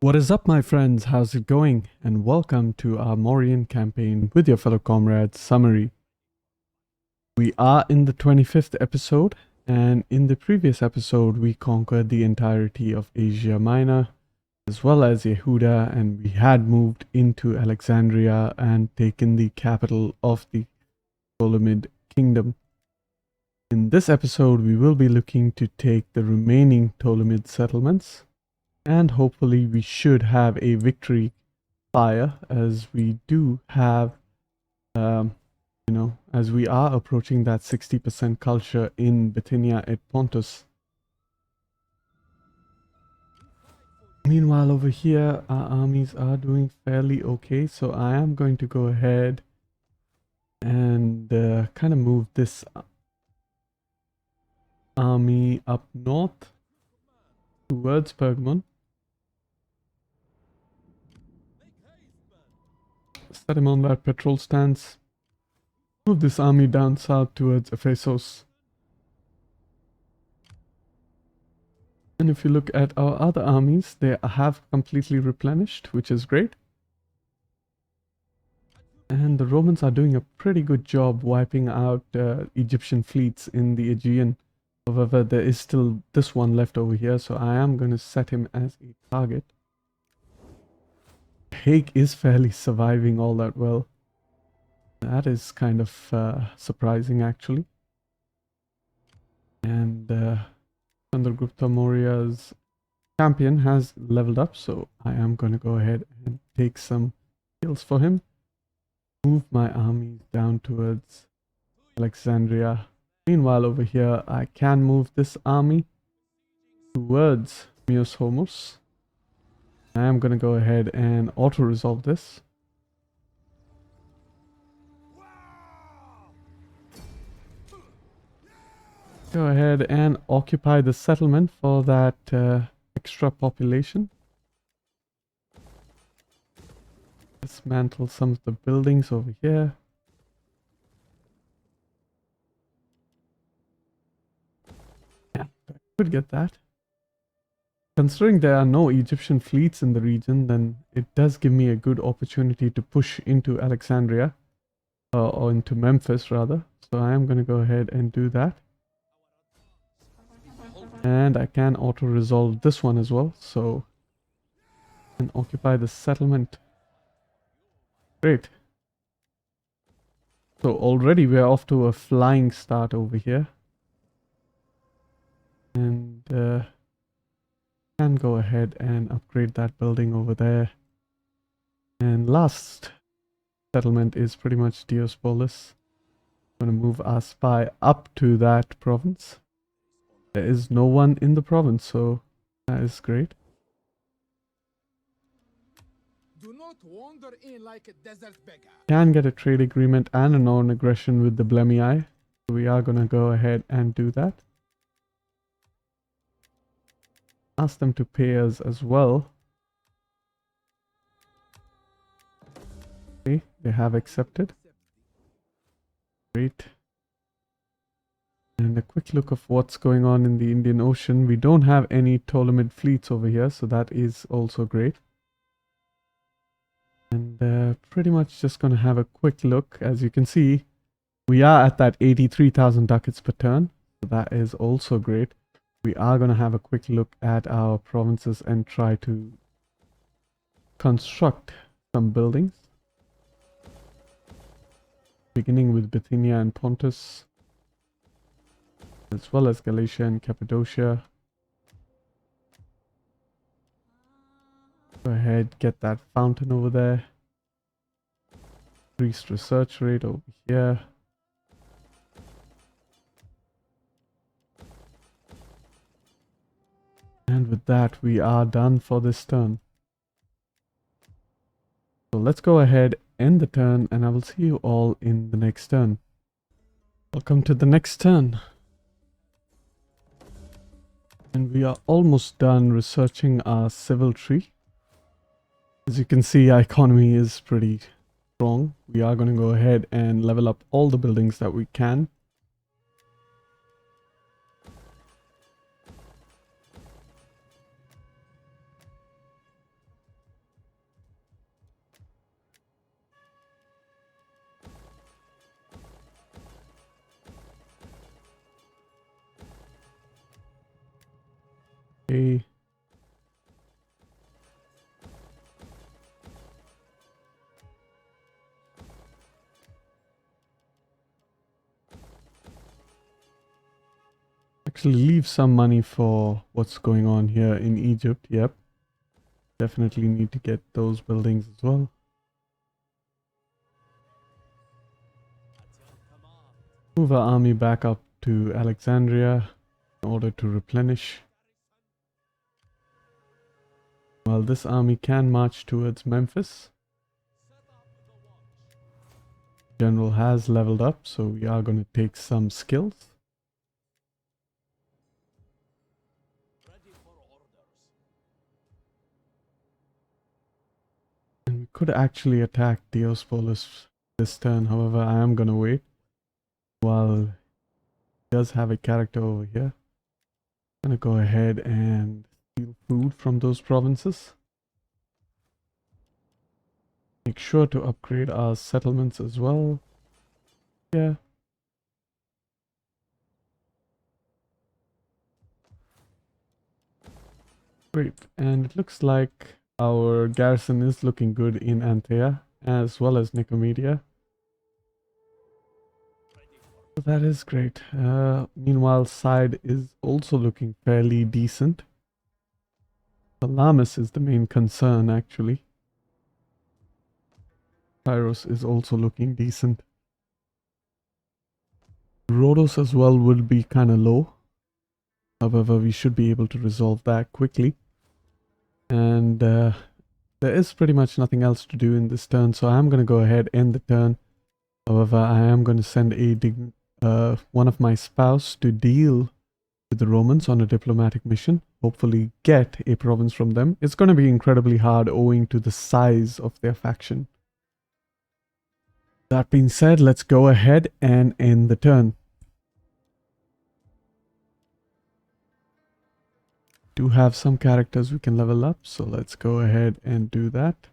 What is up, my friends? How's it going? And welcome to our Mauryan campaign with your fellow comrade Summary. We are in the 25th episode, and in the previous episode we conquered the entirety of Asia Minor as well as Yehuda, and we had moved into Alexandria and taken the capital of the Ptolemid kingdom. In this episode we will be looking to take the remaining Ptolemid settlements, and hopefully we should have a victory fire, as we do have, as we are approaching that 60% culture in Bithynia at Pontus. Meanwhile, over here, our armies are doing fairly okay, so I am going to go ahead and kind of move this army up north towards Pergamon. Set him on that patrol stance. Move this army down south towards Ephesus. And if you look at our other armies, they have completely replenished, which is great. And the Romans are doing a pretty good job wiping out Egyptian fleets in the Aegean. However, there is still this one left over here, so I am going to set him as a target. Hague is fairly surviving all that well. That is kind of surprising, actually. And Chandragupta Maurya's champion has leveled up, so I am going to go ahead and take some kills for him. Move my armies down towards Alexandria. Meanwhile, over here, I can move this army towards Mios Homos. I am going to go ahead and auto-resolve this. Go ahead and occupy the settlement for that extra population. Dismantle some of the buildings over here. Yeah, I could get that. Considering there are no Egyptian fleets in the region, then it does give me a good opportunity to push into Alexandria, or into Memphis rather. So I am going to go ahead and do that. And I can auto-resolve this one as well, so I can occupy the settlement. Great. So already we're off to a flying start over here. And can go ahead and upgrade that building over there. And last settlement is pretty much Diospolis. I'm going to move our spy up to that province. There is no one in the province, so that is great. Do not wander in like a desert beggar. Can get a trade agreement and a non-aggression with the Blemii. So we are going to go ahead and do that. Ask them to pay us as well. Okay, they have accepted. Great. And a quick look of what's going on in the Indian Ocean. We don't have any Ptolemid fleets over here, so that is also great. And pretty much just going to have a quick look. As you can see, we are at that 83,000 ducats per turn. So that is also great. We are going to have a quick look at our provinces and try to construct some buildings. Beginning with Bithynia and Pontus, as well as Galatia and Cappadocia. Go ahead, get that fountain over there. Increased research rate over here. And with that, we are done for this turn. So let's go ahead, end the turn, and I will see you all in the next turn. Welcome to the next turn. And we are almost done researching our civil tree. As you can see, our economy is pretty strong. We are going to go ahead and level up all the buildings that we can. actually leave some money for what's going on here in Egypt. Yep. Definitely need to get those buildings as well. Move our army back up to Alexandria in order to replenish. Well, this army can march towards Memphis. General has leveled up, so we are going to take some skills. And we could actually attack Diospolis this turn, however, I am going to wait. While he does have a character over here, I'm going to go ahead and steal food from those provinces. Make sure to upgrade our settlements as well. Yeah. Great. And it looks like our garrison is looking good in Antea as well as Nicomedia. So that is great. Meanwhile, Side is also looking fairly decent. Salamis is the main concern, actually. Tyros is also looking decent. Rhodos as well would be kind of low. However, we should be able to resolve that quickly. And there is pretty much nothing else to do in this turn, so I'm going to go ahead and end the turn. However, I am going to send one of my spouse to deal with the Romans on a diplomatic mission. Hopefully get a province from them. It's going to be incredibly hard owing to the size of their faction. That being said, let's go ahead and end the turn. Do have some characters we can level up, so let's go ahead and do that.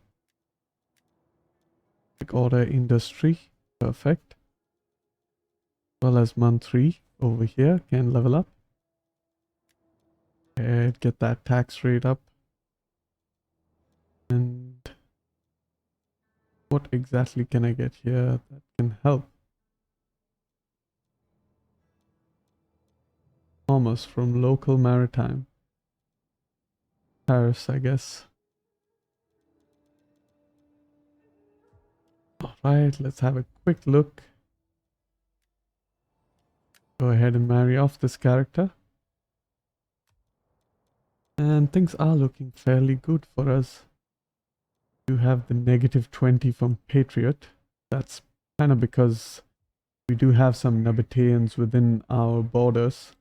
Quick order industry, perfect. As well as month 3 over here can level up. And get that tax rate up. And what exactly can I get here that can help? Commerce from local maritime. Paris, I guess. Alright, let's have a quick look. Go ahead and marry off this character. And things are looking fairly good for us. We do have the -20 from Patriot. That's kind of because we do have some Nabateans within our borders.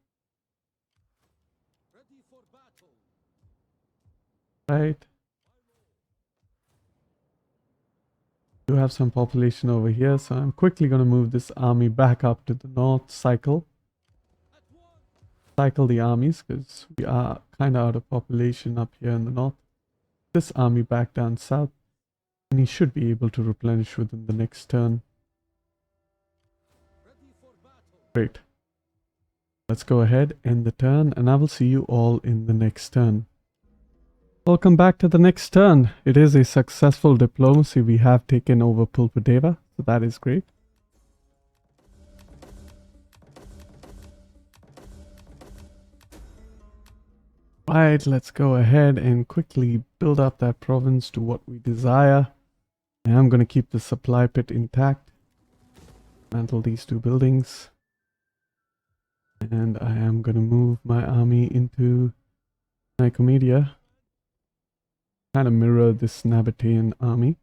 Right. We do have some population over here, so I'm quickly going to move this army back up to the north, cycle the armies, because we are kind of out of population up here in the north. This army back down south, and he should be able to replenish within the next turn. Great. Let's go ahead, end the turn, and I will see you all in the next turn. Welcome back to the next turn. It is a successful diplomacy. We have taken over Pulpodeva, so that is great. Right, let's go ahead and quickly build up that province to what we desire. I am going to keep the supply pit intact. Mantle these 2 buildings. And I am going to move my army into Nicomedia. Kind of mirror this Nabatean army.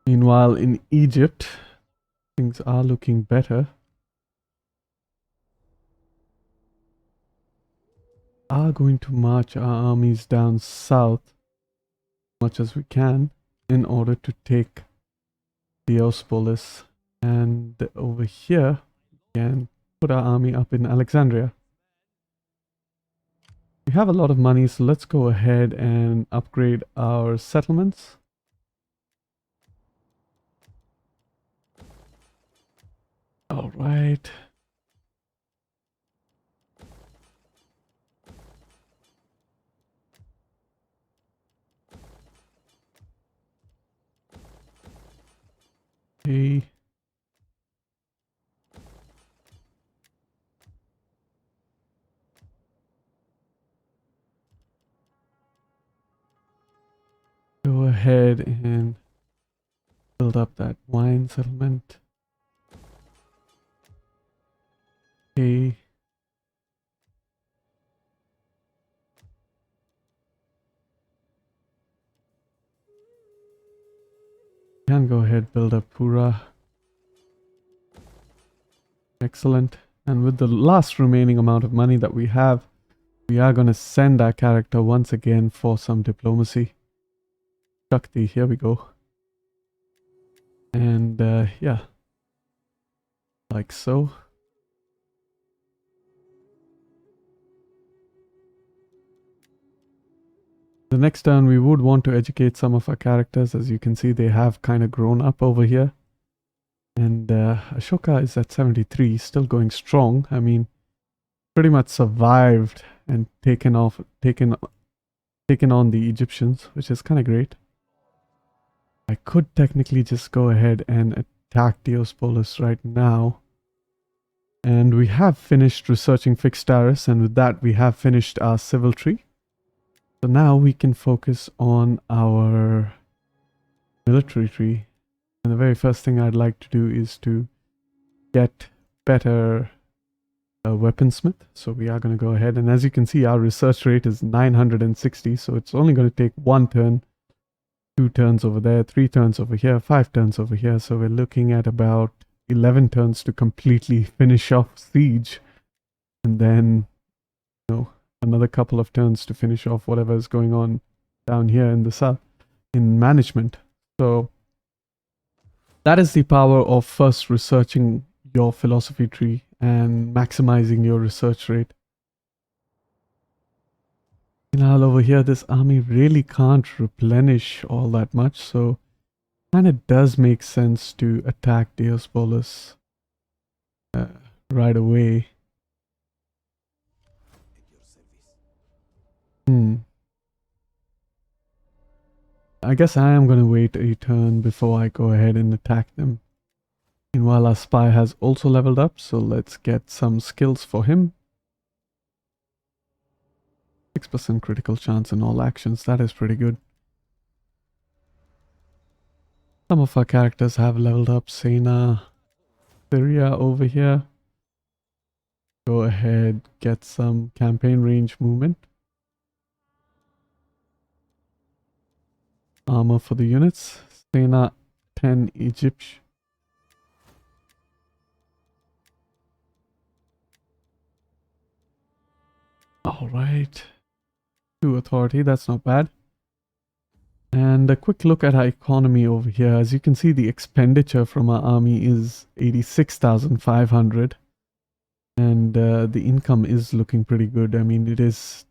Meanwhile, in Egypt, things are looking better. Are going to march our armies down south as much as we can in order to take Diospolis, and over here we can put our army up in Alexandria. We have a lot of money, so let's go ahead and upgrade our settlements. All right. Okay. Go ahead and build up that wine settlement. Okay. Can go ahead, build up Pura. Excellent. And with the last remaining amount of money that we have, we are going to send our character once again for some diplomacy. Shakti, here we go. And yeah, like so. The next turn we would want to educate some of our characters. As you can see, they have kind of grown up over here. And Ashoka is at 73, still going strong. I mean, pretty much survived and taken on the Egyptians, which is kind of great. I could technically just go ahead and attack Diospolis right now. And we have finished researching Fixtaris, and with that we have finished our civil tree. So now we can focus on our military tree. And the very first thing I'd like to do is to get better weaponsmith. So we are going to go ahead, and as you can see, our research rate is 960, so it's only going to take 1 turn, 2 turns over there, 3 turns over here, 5 turns over here. So we're looking at about 11 turns to completely finish off siege, and then, you know, another couple of turns to finish off whatever is going on down here in the south in management. So that is the power of first researching your philosophy tree and maximizing your research rate. Meanwhile, over here, this army really can't replenish all that much, so kind of does make sense to attack Diospolis right away. I guess I am going to wait a turn before I go ahead and attack them. Meanwhile, our spy has also leveled up, so let's get some skills for him. 6% critical chance in all actions, that is pretty good. Some of our characters have leveled up. Sena, Syria over here. Go ahead, get some campaign range movement. Armor for the units. Sena 10 Egypt. Alright. 2 authority, that's not bad. And a quick look at our economy over here. As you can see, the expenditure from our army is 86,500. And the income is looking pretty good. I mean, it is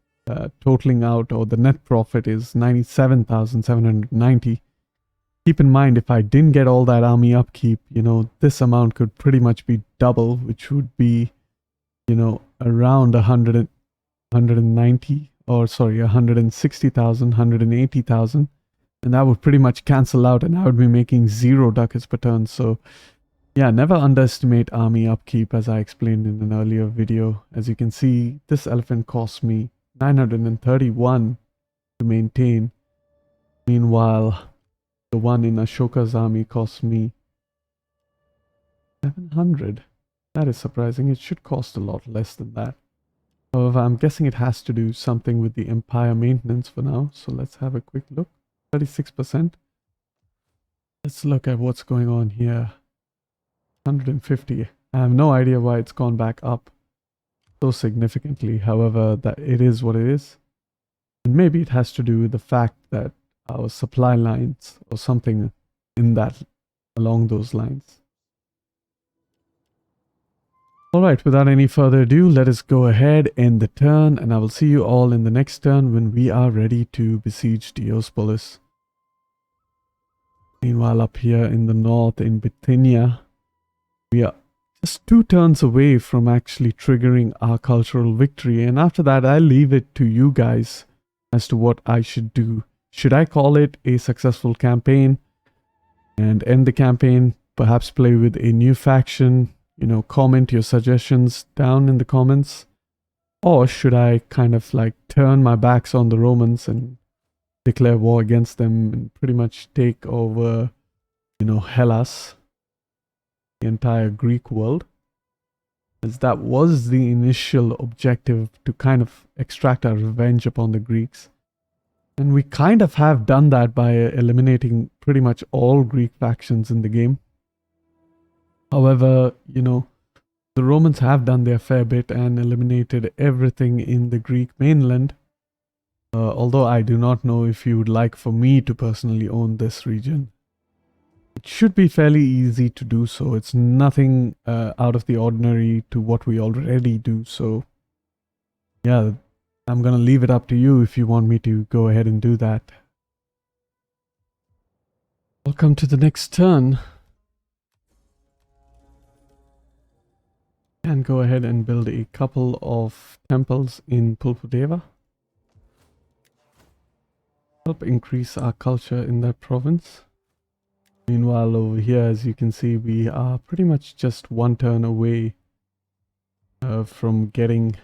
totaling out, or the net profit is 97,790. Keep in mind, if I didn't get all that army upkeep, you know, this amount could pretty much be double, which would be, you know, around 190, or sorry, 160,000, 180,000. And that would pretty much cancel out, and I would be making 0 ducats per turn. So yeah, never underestimate army upkeep, as I explained in an earlier video. As you can see, this elephant cost me 931 to maintain. Meanwhile, the one in Ashoka's army cost me 700. That is surprising. It should cost a lot less than that. However, I'm guessing it has to do something with the empire maintenance for now. So let's have a quick look. 36%. Let's look at what's going on here. 150. I have no idea why it's gone back up so significantly. However, that it is what it is. And maybe it has to do with the fact that our supply lines or something in that, along those lines. Alright, without any further ado, let us go ahead, end the turn, and I will see you all in the next turn when we are ready to besiege Diospolis. Meanwhile, up here in the north, in Bithynia, we are just 2 turns away from actually triggering our cultural victory, and after that I'll leave it to you guys as to what I should do. Should I call it a successful campaign and end the campaign? perhaps play with a new faction? You know, comment your suggestions down in the comments. Or should I kind of like turn my backs on the Romans and declare war against them and pretty much take over, you know, Hellas, the entire Greek world? As that was the initial objective, to kind of extract our revenge upon the Greeks. And we kind of have done that by eliminating pretty much all Greek factions in the game. However, you know, the Romans have done their fair bit and eliminated everything in the Greek mainland. Although I do not know if you would like for me to personally own this region. It should be fairly easy to do so. It's nothing out of the ordinary to what we already do. So, yeah, I'm going to leave it up to you if you want me to go ahead and do that. Welcome to the next turn. And go ahead and build a couple of temples in Pulpudeva. Help increase our culture in that province. Meanwhile, over here, as you can see, we are pretty much just one turn away from getting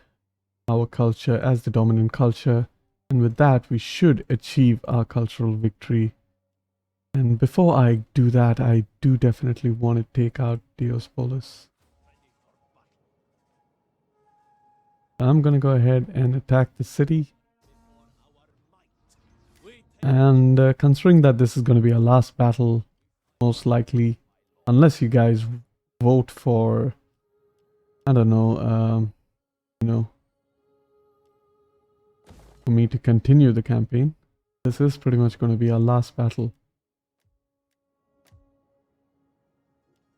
our culture as the dominant culture. And with that, we should achieve our cultural victory. And before I do that, I do definitely want to take out Diospolis. I'm going to go ahead and attack the city. And considering that this is going to be our last battle, most likely, unless you guys vote for, I don't know, you know, for me to continue the campaign, this is pretty much going to be our last battle.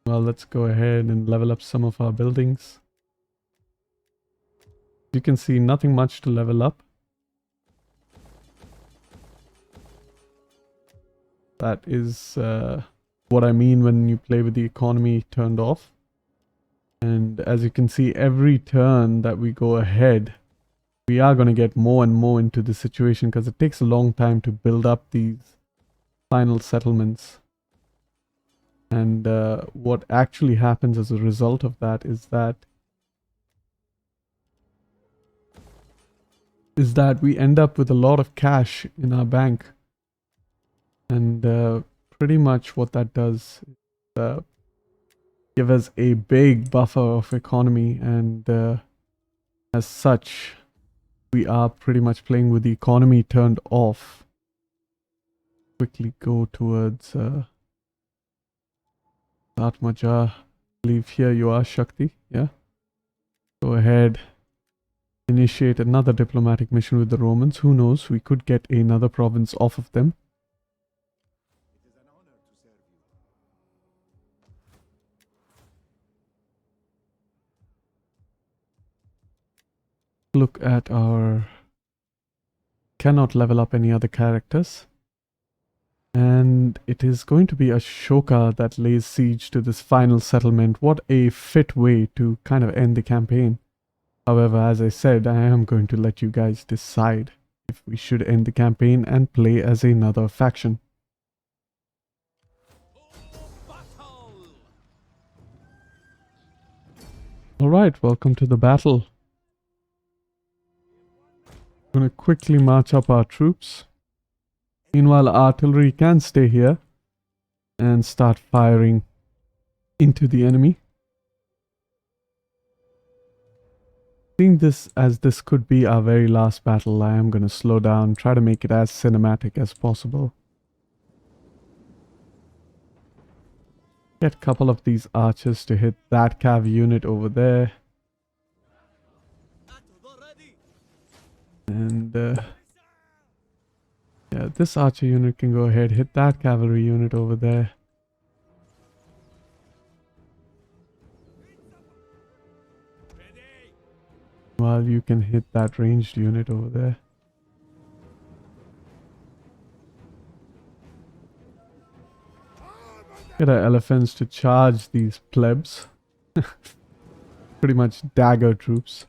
Well, let's go ahead and level up some of our buildings. You can see nothing much to level up. That is what I mean when you play with the economy turned off. And as you can see, every turn that we go ahead, we are going to get more and more into the situation because it takes a long time to build up these final settlements. And what actually happens as a result of that is that we end up with a lot of cash in our bank. And pretty much what that does is give us a big buffer of economy, and as such, we are pretty much playing with the economy turned off. Quickly go towards Atmaja. I believe here you are, Shakti. Yeah. Go ahead. Initiate another diplomatic mission with the Romans. Who knows? We could get another province off of them. Look at our... Cannot level up any other characters. And it is going to be Ashoka that lays siege to this final settlement. What a fit way to kind of end the campaign. However, as I said, I am going to let you guys decide if we should end the campaign and play as another faction. Alright, welcome to the battle. I'm going to quickly march up our troops. Meanwhile, artillery can stay here and start firing into the enemy. Seeing this as this could be our very last battle, I am going to slow down, try to make it as cinematic as possible. Get a couple of these archers to hit that cav unit over there. And yeah, this archer unit can go ahead, hit that cavalry unit over there. While you can hit that ranged unit over there. Get our elephants to charge these plebs. Pretty much dagger troops.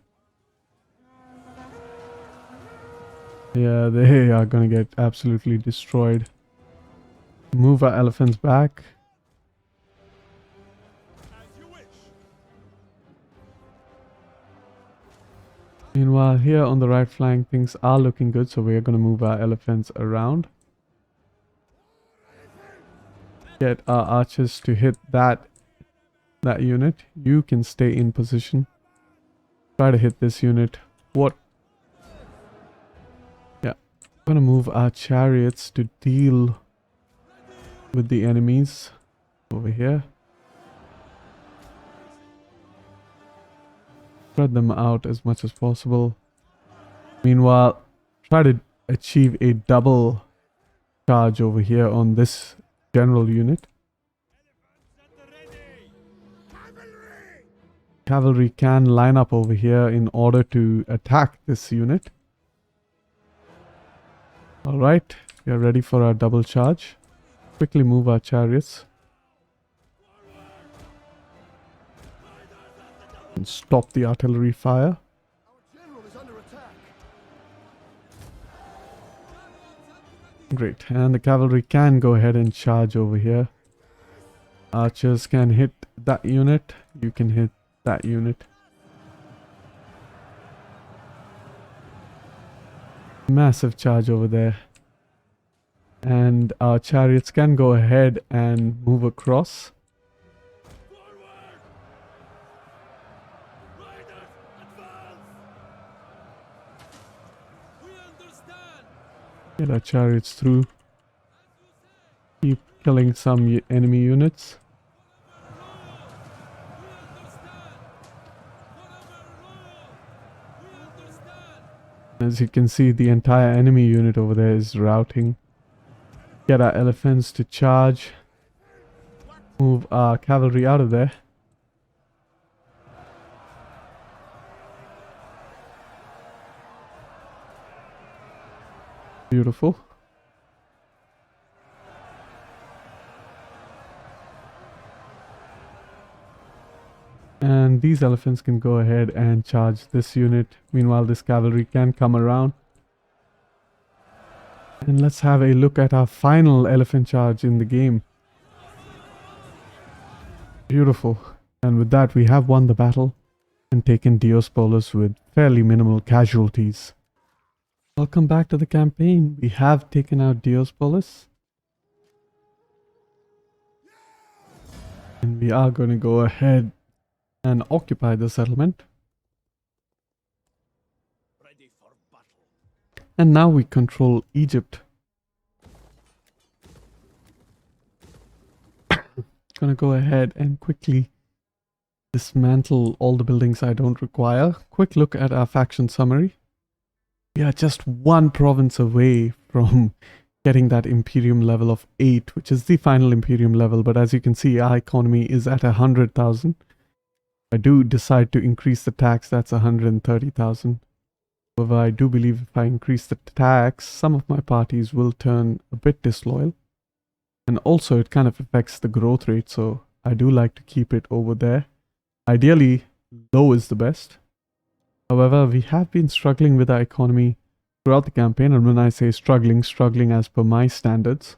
Yeah, they are gonna get absolutely destroyed. Move our elephants back. Meanwhile, here on the right flank, things are looking good, so we're going to move our elephants around. Get our archers to hit that unit. You can stay in position. Try to hit this unit. What? Yeah. I'm going to move our chariots to deal with the enemies over here. Spread them out as much as possible. Meanwhile, try to achieve a double charge over here on this general unit. Cavalry can line up over here in order to attack this unit. Alright, we are ready for our double charge. Quickly move our chariots. And stop the artillery fire. Great, and the cavalry can go ahead and charge over here. Archers can hit that unit. You can hit that unit. Massive charge over there. And our chariots can go ahead and move across. Get our chariots through. Keep killing some enemy units. As you can see, the entire enemy unit over there is routing. Get our elephants to charge. Move our cavalry out of there. Beautiful. And these elephants can go ahead and charge this unit. Meanwhile, this cavalry can come around. And let's have a look at our final elephant charge in the game. Beautiful. And with that, we have won the battle and taken Diospolis with fairly minimal casualties. Welcome back to the campaign. We have taken out Diospolis. And we are going to go ahead and occupy the settlement. Ready for battle. And now we control Egypt. Gonna go ahead and quickly dismantle all the buildings I don't require. Quick look at our faction summary. We are just one province away from getting that Imperium level of 8, which is the final Imperium level, but as you can see, our economy is at 100,000. I do decide to increase the tax, that's 130,000. However, I do believe if I increase the tax, some of my parties will turn a bit disloyal. And also, it kind of affects the growth rate, so I do like to keep it over there. Ideally, low is the best. However, we have been struggling with our economy throughout the campaign, and when I say struggling as per my standards.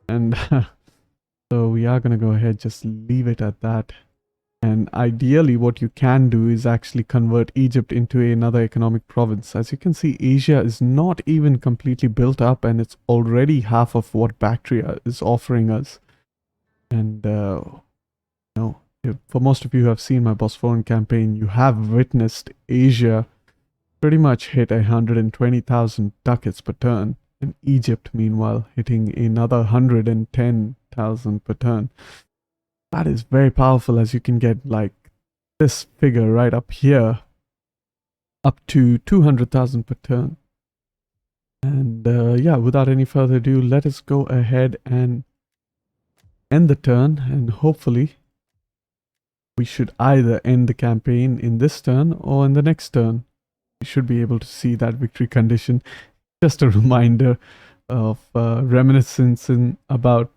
And so we are going to go ahead, just leave it at that. And ideally, what you can do is actually convert Egypt into another economic province. As you can see, Asia is not even completely built up, and it's already half of what Bactria is offering us. And, for most of you who have seen my Bosphorian campaign, you have witnessed Asia pretty much hit 120,000 ducats per turn. And Egypt, meanwhile, hitting another 110,000 per turn. That is very powerful, as you can get like this figure right up here, up to 200,000 per turn. And yeah, without any further ado, let us go ahead and end the turn, and hopefully we should either end the campaign in this turn or in the next turn. We should be able to see that victory condition. Just a reminder of reminiscence about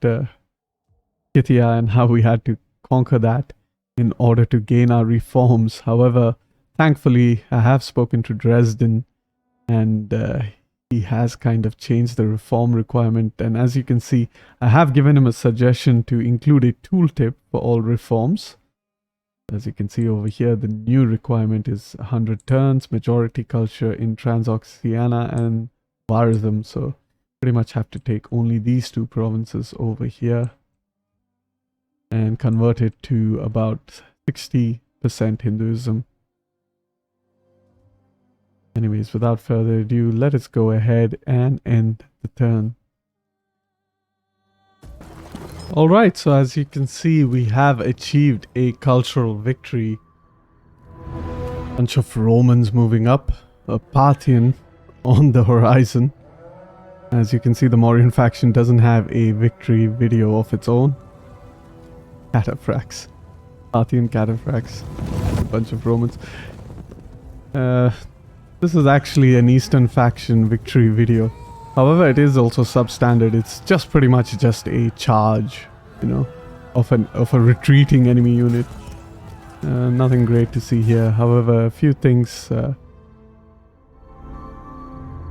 Scythia and how we had to conquer that in order to gain our reforms. However, thankfully, I have spoken to Dresden, and he has kind of changed the reform requirement. And as you can see, I have given him a suggestion to include a tooltip for all reforms. As you can see over here, the new requirement is 100 turns, majority culture in Transoxiana and Varism. So pretty much have to take only these two provinces over here and convert it to about 60% Hinduism. Anyways, without further ado, let us go ahead and end the turn. Alright, so as you can see, we have achieved a cultural victory. Bunch of Romans moving up, a Parthian on the horizon. As you can see, the Mauryan faction doesn't have a victory video of its own. Cataphracts. Parthian cataphracts. A bunch of Romans. This is actually an Eastern faction victory video. However, it is also substandard. It's just pretty much just a charge, you know, of a retreating enemy unit. Nothing great to see here. However, a few things. I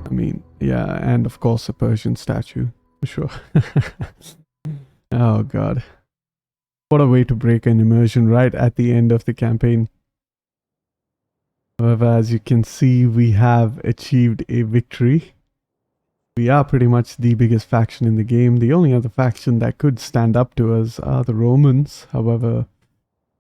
mean, yeah, and of course a Persian statue for sure. Oh god, what a way to break an immersion right at the end of the campaign. However, as you can see, we have achieved a victory. We are pretty much the biggest faction in the game. The only other faction that could stand up to us are the Romans. However,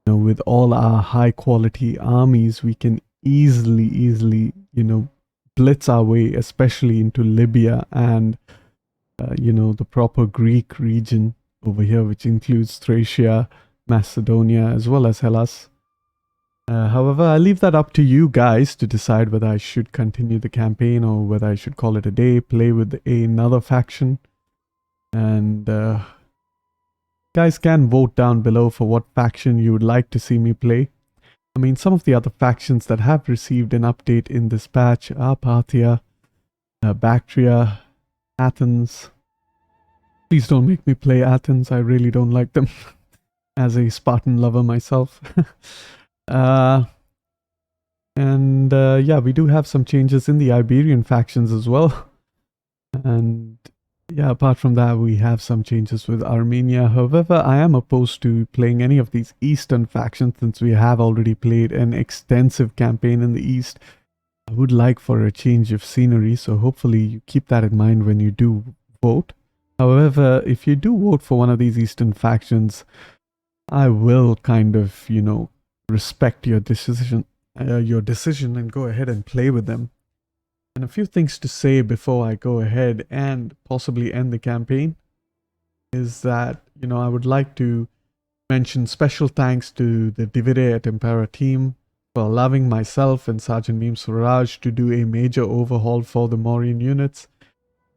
you know, with all our high quality armies, we can easily, you know, blitz our way, especially into Libya and, you know, the proper Greek region over here, which includes Thracia, Macedonia, as well as Hellas. However, I leave that up to you guys to decide whether I should continue the campaign or whether I should call it a day, play with another faction. And guys can vote down below for what faction you would like to see me play. I mean, some of the other factions that have received an update in this patch are Parthia, Bactria, Athens. Please don't make me play Athens, I really don't like them as a Spartan lover myself. Yeah, we do have some changes in the Iberian factions as well. And yeah, apart from that, we have some changes with Armenia. However, I am opposed to playing any of these Eastern factions since we have already played an extensive campaign in the East. I would like for a change of scenery, so hopefully you keep that in mind when you do vote. However, if you do vote for one of these Eastern factions, I will kind of, you know, respect your decision and go ahead and play with them. And a few things to say before I go ahead and possibly end the campaign is that, you know, I would like to mention special thanks to the Divide et Impera team for allowing myself and Sergeant Meme Swaraj to do a major overhaul for the Mauryan units.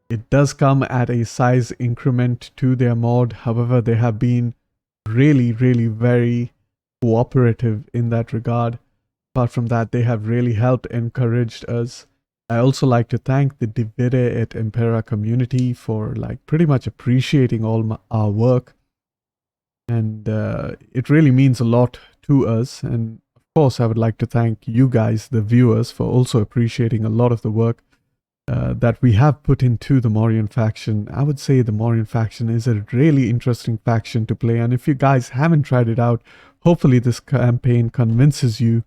It does come at a size increment to their mod. However, they have been really very cooperative in that regard. Apart from that, they have really helped encouraged us. I also like to thank the Divide et Impera community for like pretty much appreciating all our work, and it really means a lot to us. And of course, I would like to thank you guys, the viewers, for also appreciating a lot of the work that we have put into the Mauryan faction. I would say the Mauryan faction is a really interesting faction to play, and if you guys haven't tried it out, hopefully this campaign convinces you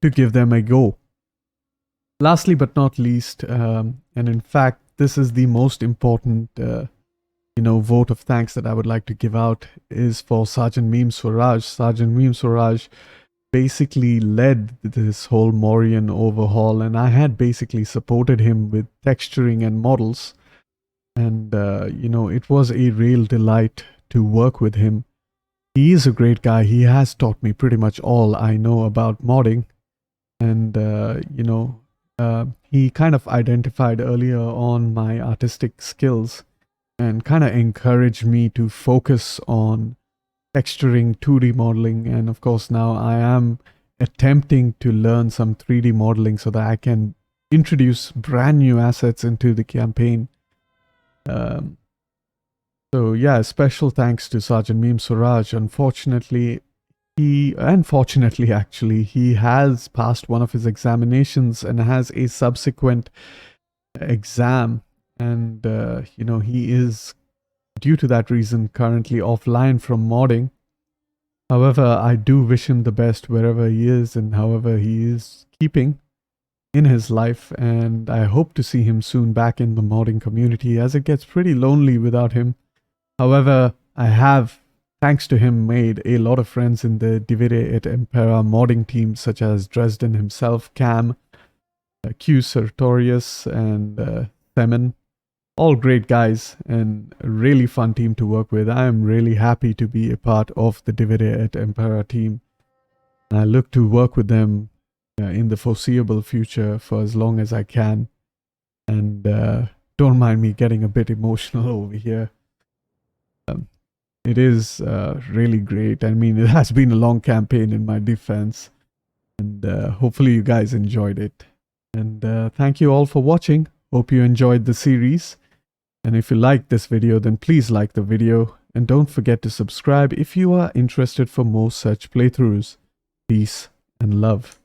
to give them a go. Lastly but not least, and in fact this is the most important you know, vote of thanks that I would like to give out, is for Sergeant Meme Swaraj. Sergeant Meme Swaraj basically led this whole Mauryan overhaul, and I had basically supported him with texturing and models, and you know, it was a real delight to work with him. He is a great guy. He has taught me pretty much all I know about modding, and you know, he kind of identified earlier on my artistic skills and kind of encouraged me to focus on texturing, 2D modeling, and of course now I am attempting to learn some 3D modeling so that I can introduce brand new assets into the campaign. So yeah, special thanks to Sergeant Meme Swaraj. Unfortunately, actually, he has passed one of his examinations and has a subsequent exam, and you know, he is, due to that reason, currently offline from modding. However, I do wish him the best wherever he is and however he is keeping in his life, and I hope to see him soon back in the modding community as it gets pretty lonely without him. However, I have, thanks to him, made a lot of friends in the Divide et Impera modding team, such as Dresden himself, Cam, Q Sartorius, and Themen. All great guys and a really fun team to work with. I am really happy to be a part of the Divide et Impera team. I look to work with them in the foreseeable future for as long as I can. And don't mind me getting a bit emotional over here. It is really great. I mean, it has been a long campaign in my defense. And hopefully you guys enjoyed it. And thank you all for watching. Hope you enjoyed the series. And if you liked this video, then please like the video. And don't forget to subscribe if you are interested for more such playthroughs. Peace and love.